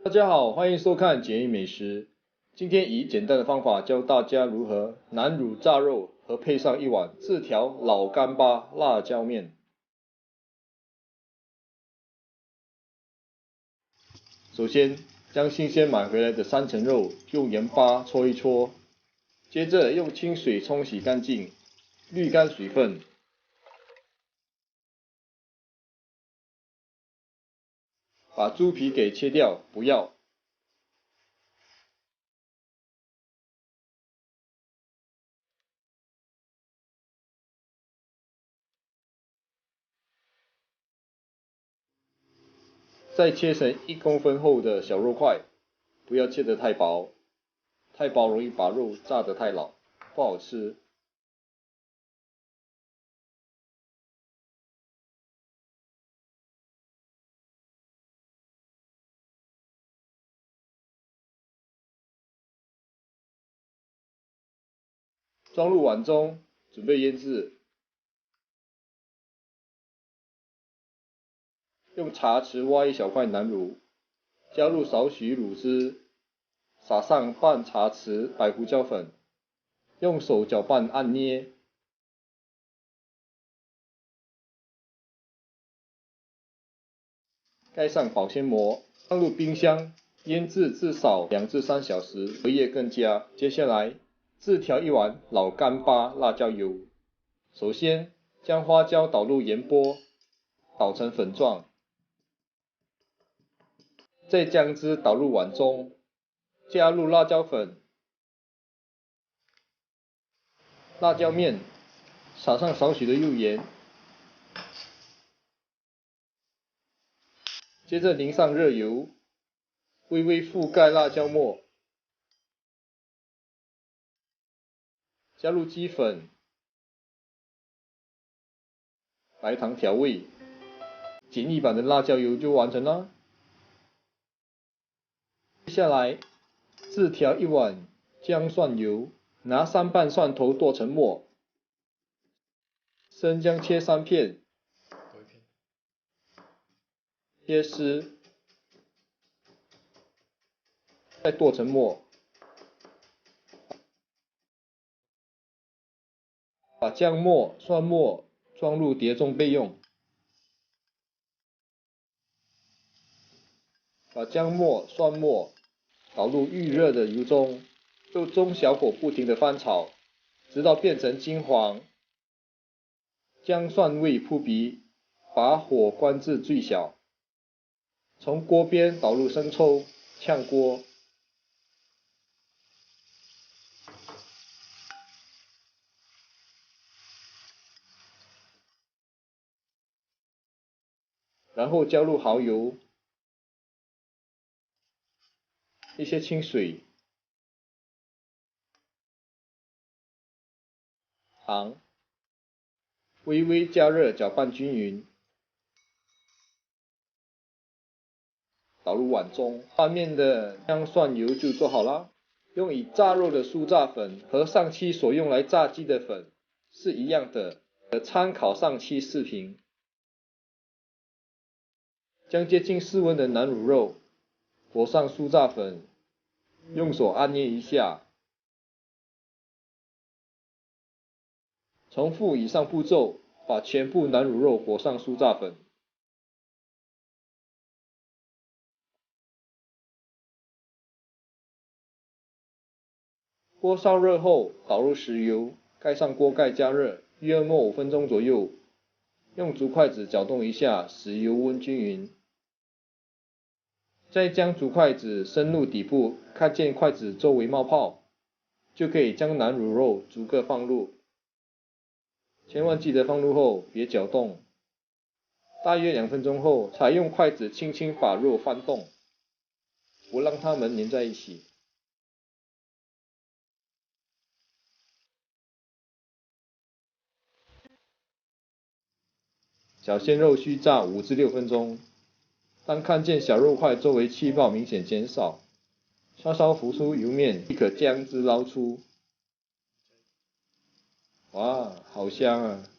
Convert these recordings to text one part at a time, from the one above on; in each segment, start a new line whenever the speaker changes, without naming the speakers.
大家好，欢迎收看简易美食。今天以简单的方法教大家如何南乳炸肉和配上一碗自调老干巴辣椒面。首先，将新鲜买回来的3层肉用盐巴搓一搓，接着用清水冲洗干净，滤干水分。把猪皮给切掉，不要。再切成1公分厚的小肉块，不要切得太薄，太薄容易把肉炸得太老，不好吃。装入碗中，准备腌制。用茶匙挖一小块南乳，加入少许乳汁，撒上半茶匙白胡椒粉，用手搅拌按捏。盖上保鲜膜，放入冰箱腌制至少2至3小时，隔夜更佳。接下来，自调一碗老干巴辣椒油。首先，将花椒倒入盐钵，捣成粉状。再将汁倒入碗中，加入辣椒粉、辣椒面，撒上少许的幼盐，接着淋上热油，微微覆盖辣椒末，加入鸡粉、白糖调味，简易版的辣椒油就完成了。接下来，自调一碗姜蒜油，拿3瓣蒜头剁成末，生姜切3片，切丝，再剁成末，把姜末、蒜末装入碟中备用。把姜末、蒜末倒入预热的油中，用中小火不停地翻炒，直到变成金黄。姜蒜味扑鼻，把火关至最小。从锅边倒入生抽，炝锅。然后加入蚝油、一些清水、糖，微微加热搅拌均匀，倒入碗中。拌面的姜蒜油就做好了。用以炸肉的酥炸粉和上期所用来炸鸡的粉是一样的，可参考上期视频。将接近室温的南乳肉裹上酥炸粉，用手按捏一下。重复以上步骤，把全部南乳肉裹上酥炸粉。锅烧热后，倒入食油，盖上锅盖加热，约莫5分钟左右。用竹筷子搅动一下，使油温均匀。再将竹筷子伸入底部，看见筷子周围冒泡，就可以将南乳肉逐个放入。千万记得放入后别搅动。大约2分钟后，才用筷子轻轻把肉翻动，不让它们粘在一起。小鲜肉需炸5至6分钟。当看见小肉块周围气泡明显减少，稍稍浮出油面，即可将之捞出。哇，好香啊！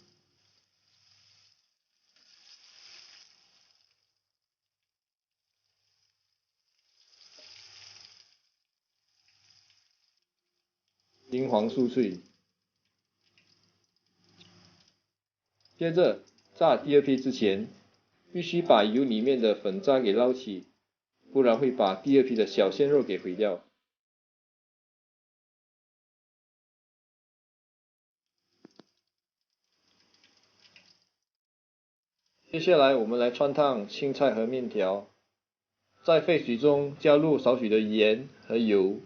金黄酥脆。接着炸第二批之前，必须把油里面的粉渣给捞起，不然会把第二批的小鲜肉给毁掉。接下来我们来汆烫青菜和面条，在沸水中加入少许的盐和油，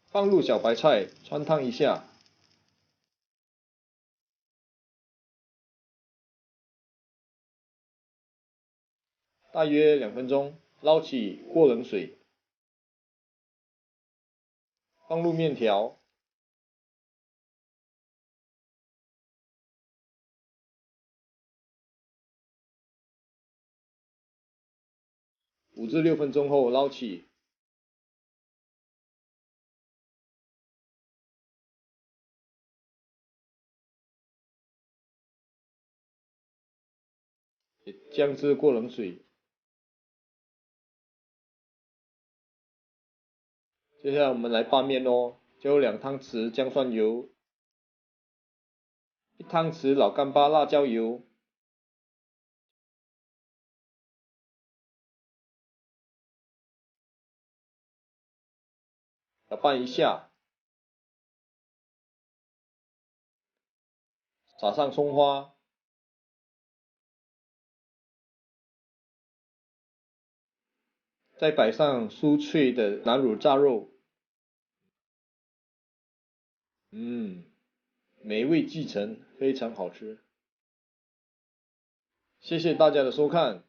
放入小白菜汆烫一下，大约2分钟，捞起过冷水，放入面条，5至6分钟后捞起，姜汁过冷水。接下来我们来拌面哦，加入2汤匙姜蒜油，1汤匙老干巴辣椒油，搅拌一下，撒上葱花，再摆上酥脆的南乳炸肉，美味继承，非常好吃。谢谢大家的收看。